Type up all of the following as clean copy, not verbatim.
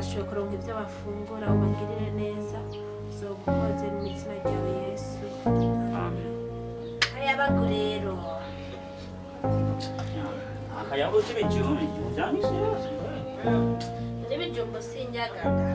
bashoboye kuronka ibyo bafungura ubagirire neza uzoguhoze mu izina ryawe Yesu amen. Ayabagu rero akayaho cy'ibijumbi byanyise yose n'ibijumbo sinjyagaga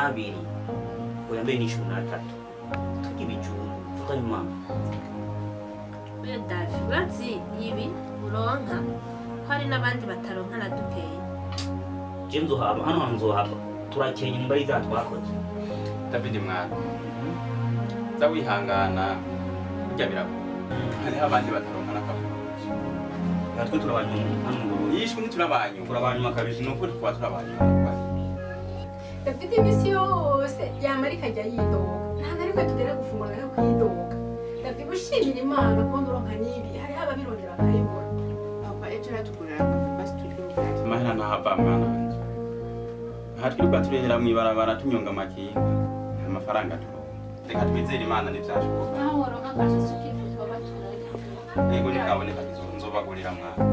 abiri oyambaye ni 13 tugi bijumbu vraiment Davi urazi ibi uronka hari n'abandi bataronka na dukeye je nzohaba hano nzohaba turakenye mbari za twakoze David mwana zawihangana burya birago hariho abandi bataronka n'akavuyo natwe turabanyuma hano mu yishwe turabanyuma kabisa nuko twa turabanyuma David imisi yose yamara ikajya yidoga nta rimwe tugera gufungura no kwidoga David ushimira Imana ko uronka nibi hari ababirondera akayibura papa ejo yatugurira basi turibwira mahera ntahava mwana wanje aha twirirwa turehera mw'ibarabara tunyonga amakinga amafaranga turonka reka twizere Imana n'ivyashoboka aho woronka gasusu kifuzwa batura yego nikaboneka nzobagurira mwana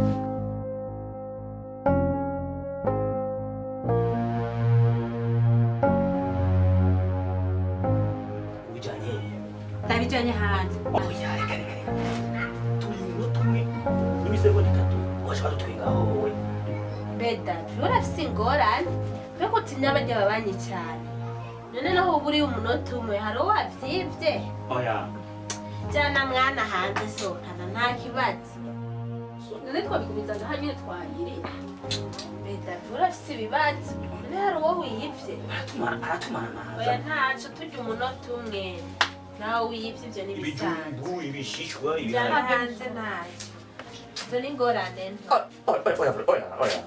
Ndabijanye hanze oya reka turi tumwe imisego itatu washaka twingaho wowe Beda urafise ingorane yo kutinya bajya babanye cyane none naho buri umunota umwe hari wavyivye oya jana mwana hanze sohana nta kibazo none twabigumiza ngaha nyine twayiri Beda urafise ibibazo none hari uwo wiyivye aratumana oya ntaco turya umunota umwe nawe wiyivye ivyo n'ibisanzwe ibishishwa jana hanze ntaco izo ni ingorane oya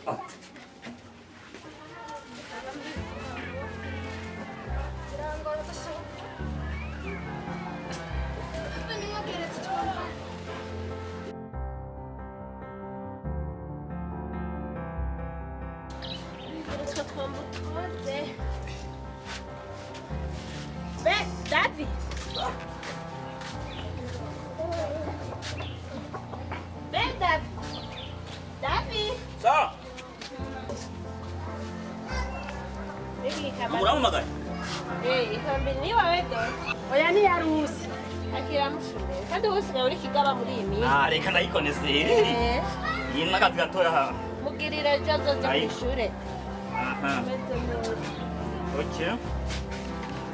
Davi Davi sa muramu magari ikambi ni wawe do oya ni yarusi akira mushimire kandi wose uri kigaba muri iyi minsi reka ndayikonese iyi n'akazi gatoya ha mugirira ejo azoza kw'ishure okay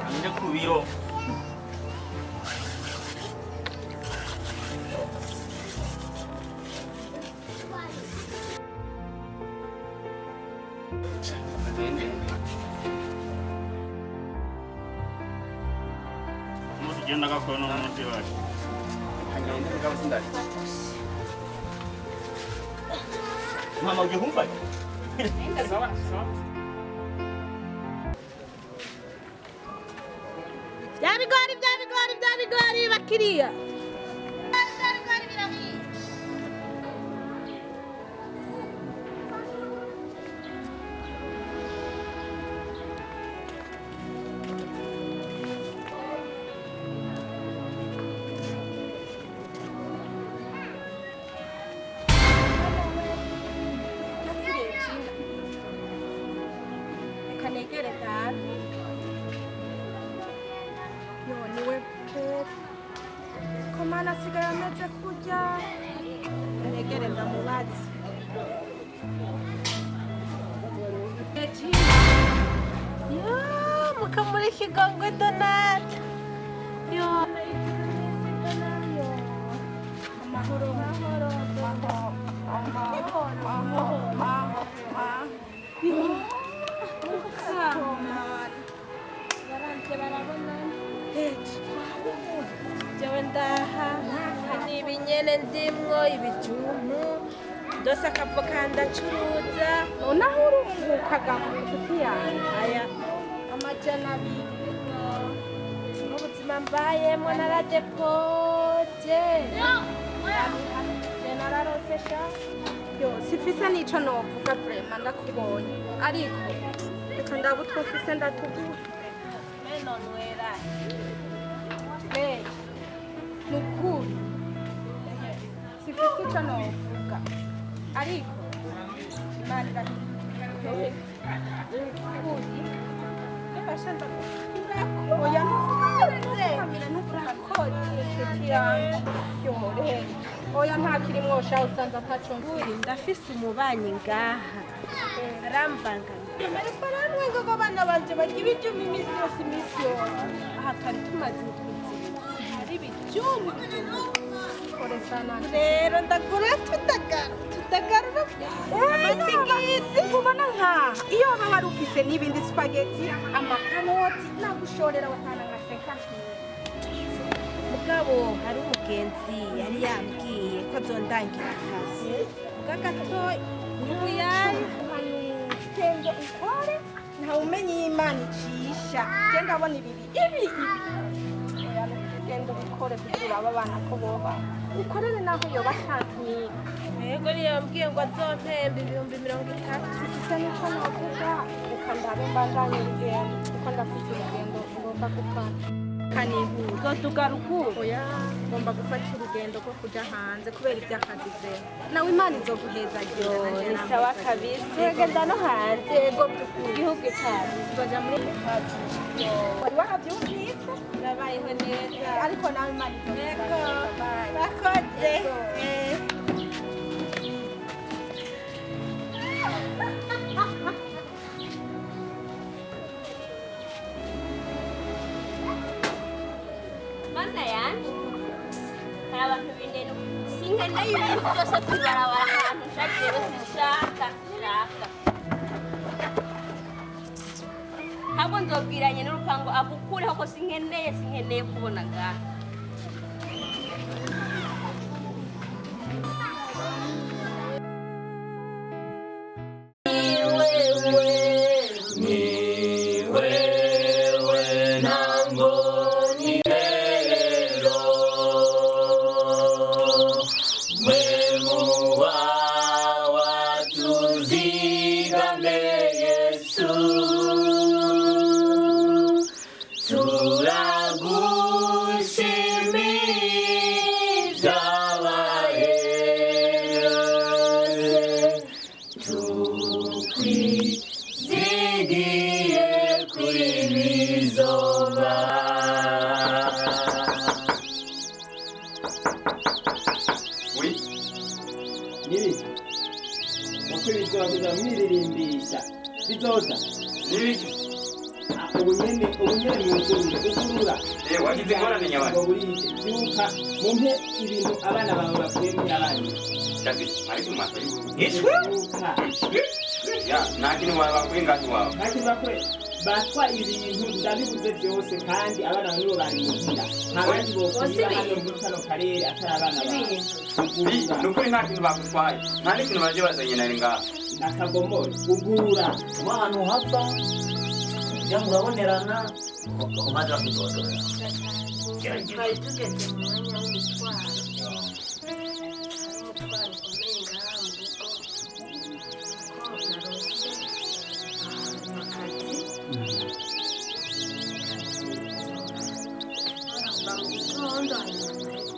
anje ku biro Genda gakora no munsi wacu. hanyuma ngabo sindari Mama ugiye kumfata? sawa bya bigori bakiriya komana asigaye ameze kurya negere ndamubaza mukamuri kigongwe Donata amahoro jewe ndaha ni ibinyene ndimwo ibijumbu ndose akavoka ndacuruza naho urungukaga mu nshuti yanjye aya amajana abiri n'ubuzima mbayemo naradepoje nararose sha yo sifise nico novuga vrema ndakubonye ariko reka ndabutwo mfise ndatugura menonwera nukuri sifise ico novuga ariko Imana irahindura nukuri ebasha ndakubura oya ntukurakoze inshuti yanjye yohore oya ntakirimwo sha usanze ataco mfise ndafise umubanyi ngaha arambangamira ariko aranwenga ko abana banje barya ibijumba imisi yose aha twari tumaze indwi hari ibijumba rero ndagura tutagarura amatigiti ubona nkaha iyo waba wari ufise n'ibindi spaghetti amakaroti nagushorera watana nka 50 mugabo hari umugenzi yari yambwiye ko azondangira akazi gagatoya ntibuyari tenge ukore ntawumenye iyo Imana icisha je ndabona ibi genda ubikore kugira aba bana ko boba ukorere naho yoba shantiye yego yambwiye ngo azompemba 30,000 isa nuko navuga reka ndabe mbandanye urugendo kuko ndafite urugendo ngomba gukora kanihuza tugaruka oya ngomba gufata urugendo rwo kuja hanze kubera iby'akazi vye nawe Imana izoguheza ni sawa kabisa genda no hanze go igihugu cyacu tuzoja muri kazi wari wabyumvise nabayeho neza ariko nawe Imana izoguheza bakoze Mana yanjye hari abantu binene sinkeneye ibintu byose tubarabara ahantu nshaka sinshaka ntabwo nzobwiranye n'urupango agukureho ko sinkeneye kubona ngaha bizoza Nibiki? ubunyene ugurura Wagize ingorane nyabandi. Yuka mumpe ibintu abana bawe bavuye muri abandi. David, ariko mwato y'ishwe? Ya, nakini wabakuye ngati wawe. Kandi bakwe batwa ibintu ndabibuze byose kandi abana bamwe bari muhira. Ntabandi bokuba hano muri kano karere atari abana bawe. Nukuri nta kintu bagutwaye. Nta n'ikintu baje bazanye nari ngaha. Nakagomora ugurura ahantu hapfa kugira ngo urabonerana umaze kudodora twari tugeze mu mwanya w'umutwaro ukomeye ngaha mu rugo ko narose akazi ba mu gitondo hanyuma nari ku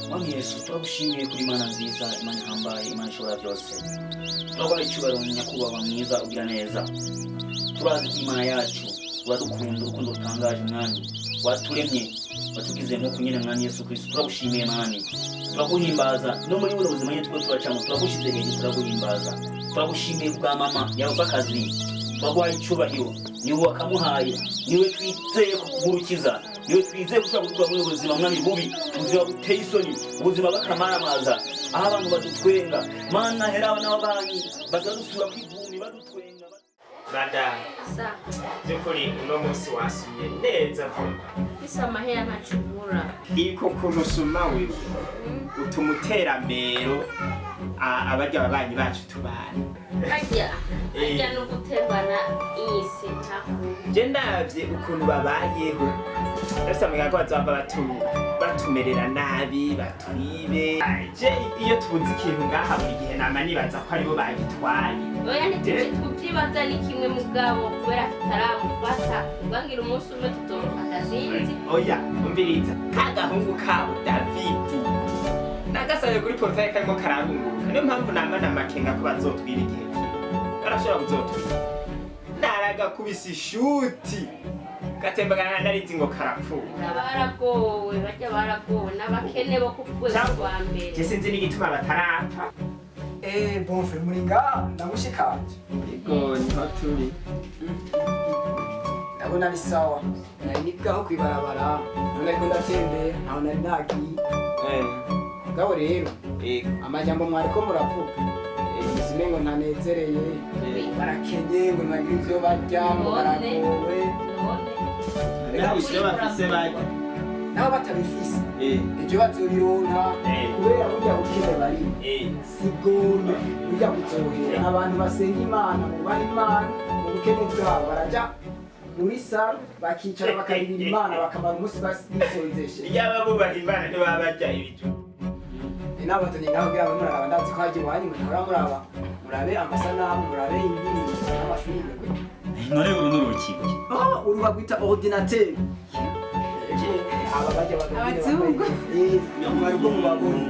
Mwami Yesu turagushimiye kuri Imana nziza, Imana ihambaye, Imana ishobora byose. Turaguha icyubahiro nyakubahwa mwiza ugira neza. Turazi ko Imana yacu uradukunda urukundo rutangaje mwami. Waturemye watugize nk'uko nyine mwami Yesu Kristo. Turagushimiye mwami. Turaguhimbaza no muri buno buzima nyine turacamo turagushyize hejuru turaguhimbaza. Turagushimiye bwa mama yawe akazi. Turaguha icyubahiro niwe wakamuhaye niwe twiteye kugurukiza. iyo twizeye gushobora gukura muri ubuzima mwami bubi ubuzima buteye isoni ubuzima bw'akamaramaza aho abantu badutwenga mana herawe n'ababanyi bazadusura kw'ivumi badutwenga. Madame by'ukuri uno munsi wasuye neza vuba Bisa amahera ntacubura. iko kuntu usuma wewe utuma uterambero abarya ababanyi bacu tubana Ajya no guterwana isi ntakuba. je ndavye ukuntu babayeho ndasamenya ko bazava batumerera nabi batwibe je iyo tubuze ikintu ngaha buri gihe nama nibaza ko aribo bagitwaye Oya ntituvyibaza ni kimwe mugabo kubera tutaramufata ubangira umunsi umwe tutomufata sinzi. oya umviriza kagahungu kabo Davidi nagasaye kuri portail karimo karahunguka niyo mpamvu namana amakenga ko bazotwira igihe barashobora kuzotwira naragakubise ishuti gatembagana narizi ngo karapfuye Baragowe bajya baragowe n'abakene bo ku rwego rwa mbere. je sinzi n'igituma batarapfa Bon frère Muringa ndamushikanje. Yego niho turi Ndabona ari sawa. Nari nibwaho kwibarabara. None ko ndatembera aho nari nagiye. Ngabo rero amajambo mwariko muravuga. Sime ngo ntanezereye. Barakenye ngo ntagira ivyo barya ngo baragowe. Nabishye bafise bajya. Nabo batabifise. Ejo bazobironka kubera burya bukene bari. Sigone burya buzohera. Abantu basenga Imana bubaha Imana mu bukene bwabo baraja muri saro bakicara bakaribira Imana bakamara umunsi basonzeshe. yaba bubaha Imana ntibaba barya ibijyo Inabatonye ngaho kugira ngo muraraba ndazi ko hagiye wanyu muraba murabe amasanamu murabe indirimbo n'amafilime. None uru n'urukiko. Uruba gwita ordinateur. Aba bajya Abazungu. Mwari bwo mubabona.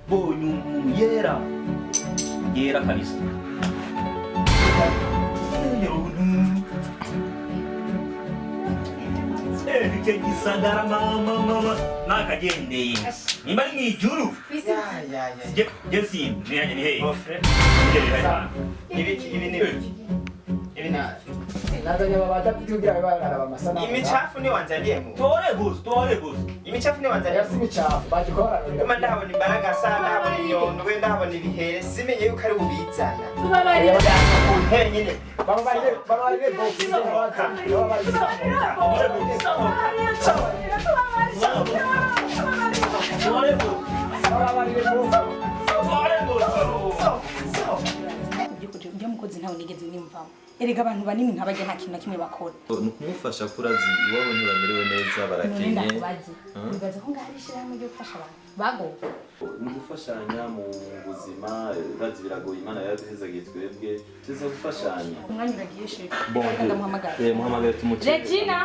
Bonye umuntu yera kabisa. Icyo gisagara mama nakagendeye nimba ari mw'ijuru je simba niranye ni hehe ibiki ibi ni biki ibi ni Nazanye babata kugira bararaba amasanamu. imicafu ni wanzaliyemo tore gusa imicafu ni wanzaliyemo Yasi micafu baje ko bararabira. kuma ndahabona imbaraga sana ndahabona inyondwe ndahabona ibihere simenye yuko ari ubizana Tubabarire. he nyine Babarire box. Ujya mukozi ntawe nigeze nimvamo. Erega abantu banini ntabajya nta kintu na kimwe bakora. Ni ukumufasha kurazi iwabo ntibamerewe neza barakenye. Ndakubaza. Bibaza ko ngaho ishyirahamwe ryo gufasha abantu. Bagowe. Ni ugufashanya mu buzima bazi biragoye Imana yaraduhezagiye twebwe tuza gufashanya. Umwanya uragiye sheke. Bon, Ndamuhamagara. muhamagara tumuce. Regina.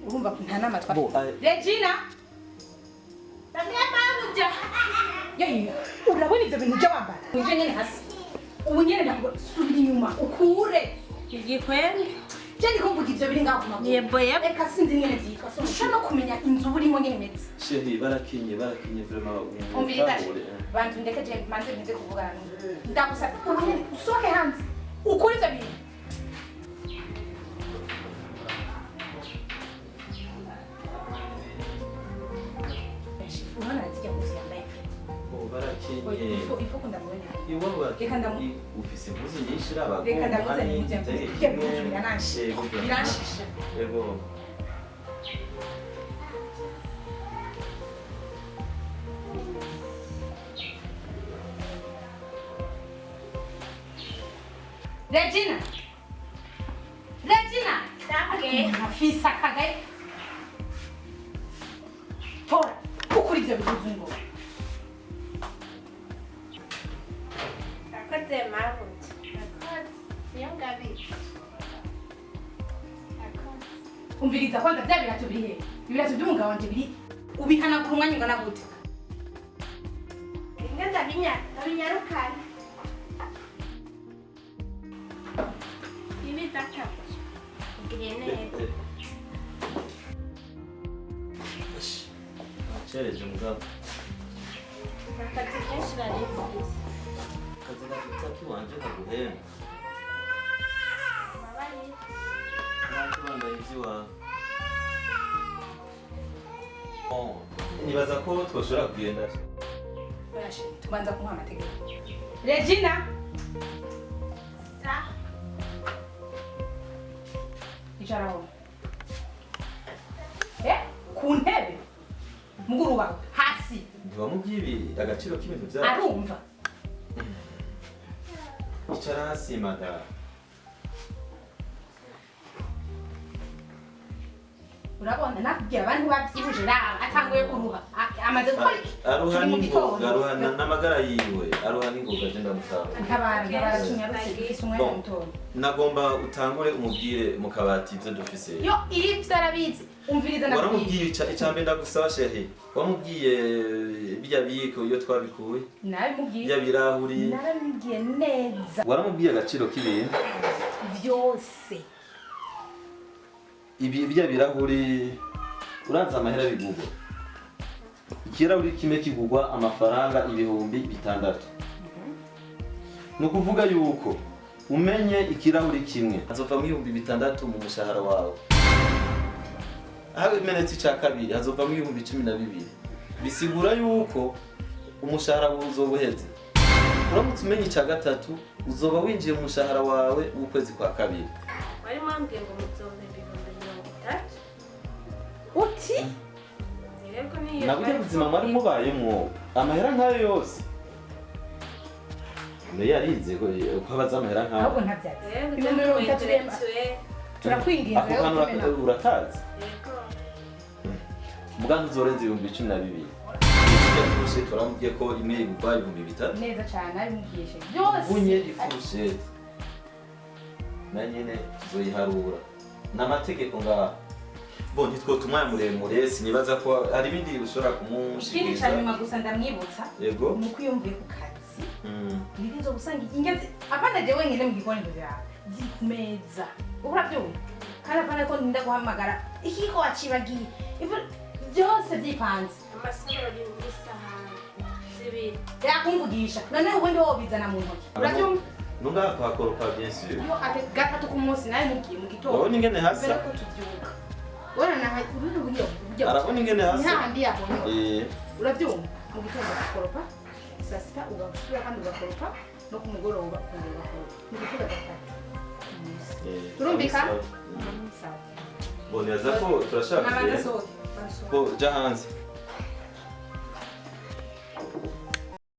Urumva ko nta nama twafite. Regina. Ndabya babuja. Yeyi, urabona ibyo bintu byo wambara. Winje nyene hasi. Ubu nyene ntabwo subira inyuma ukure. Igikwere. Cyane ko mvuga ibyo biri ngaho kumaguru. Yebo. Reka sinzi nyene byitwa. So ushaka no kumenya inzu burimo nyene meze. Shehi barakenye vraiment. Umvira bantu ndeke je manze nze kuvugana. Ndagusa ubu nyene usoke hanze. Ukuri ibyo bintu. Unaona nzija kusiambia. Barakenye. Ifo kundamubona. Iwabo Reka ndamu. ufise impuzu nyinshi raba. Reka ndamuze nimujya. Ibyo bintu biranashe. Biranshisha. Yego. Regina. Regina. Okay. Afisa kagaye. Tora. Ukuri ibyo bivuze ngo. Akoze mabuja. Akoze. Niyo ngabiri. Akoze. Umviriza kwanza bya birato biri he? Ibirato by'umugabo wanje biri ubihanagura umwanya ungana gute? Ingenda binyarukana. Ibi databuja. Igihe neza. Cereje mugabo. Akazi kenshi barifuza. Kazi gafite kiwanje kaguhema. n'ivy'iwawe. Nibaza ko twoshobora kugenda. Barashe tubanza kumuha amategeko. Regina ijaraho ku ntebe muguruba hasi Ntiwamubwiye ibi agaciro k'ibintu byacu. arumva Icara hasi madara. urabona nakubwira abantu babyibuje Raba atanguye kuruha amaze gukora iki Aruha n'ingoga, aruha n'amagara yiwe, aruha n'ingoga agenda mutaho. ntabara tunyarutse gisa umwanya mutoya Nagomba utangure umubwire mu kabati ivyo dufise. yo iri vyarabizi umviriza nakubwira Waramubwiye icambe ndagusaba shehe. Wamubwiye birya biko iyo twabikuye. nabimubwiye Birya birahuri. narabibwiye neza Waramubwiye agaciro k'ibintu. vyose Ibi birya birahuri uraza amahera bigugwa. Ikirahuri kimwe kigugwa amafaranga 600. Nukuvuga yuko umenye ikirahuri kimwe azovamo 600 mu mushahara wawe. Aho imenetse cya kabiri azovamo 12,000. Bisigura yuko umushahara uzobuheze. Uramutse umenye icya gatatu uzoba winjiye mu mushahara wawe w'ukwezi kwa kabiri. Bari mwambwiye ngo muzombe 30. uti Yego niyo. Nabujya buzima mwari mubayemwo amahera nkayo yose. Yarize ko abaza amahera nkayo. ahubwo ntabyatsi Yego Ibihumbi 30 turakwinginze Ako kantu uratazi. Yego. Muganza uzorenza 12,000. Ifuse turamubwiye ko imwe igugwa 5,000. neza cyane abimubwishe byose Bunye ifuse. Na nyene tuzoyiharura. N'amategeko ngaha. Bo ntitwo tumwaya muremure sinibaza ko hari ibindi ushobora ikindi kumushikiriza. cyane nyuma gusa ndamwibutsa Yego. nuko iyo mvuye ku kazi Mm. gusanga ingenzi apana je wenyine mu gikoni byawe ziri ku meza urabyumva kandi apana ko ndinda guhamagara ikiko wacibagiye ivu byose byipanze Amasaro ari mu isahani. Zibiri. yakumvugisha noneho ubundi wowe bizana mu ntoki urabyumva Nunga pakoroka bien sûr. iyo ate gatatu ku munsi nawe mugiye mu gitondo Urabona ingene hasa? mbere ko tubyuka ora na urundi buryo Arabona ingene hasa? ntahandi yabonye Eh. urabyumva mu gitondo ugakoropa saa sita ugasubira kandi ugakoropa no ku mugoroba ukongera ugakoropa mu gitondo gatatu turumvikana sawa Boneza ko turashaka. n'abandi sohoke Ko ja hanze.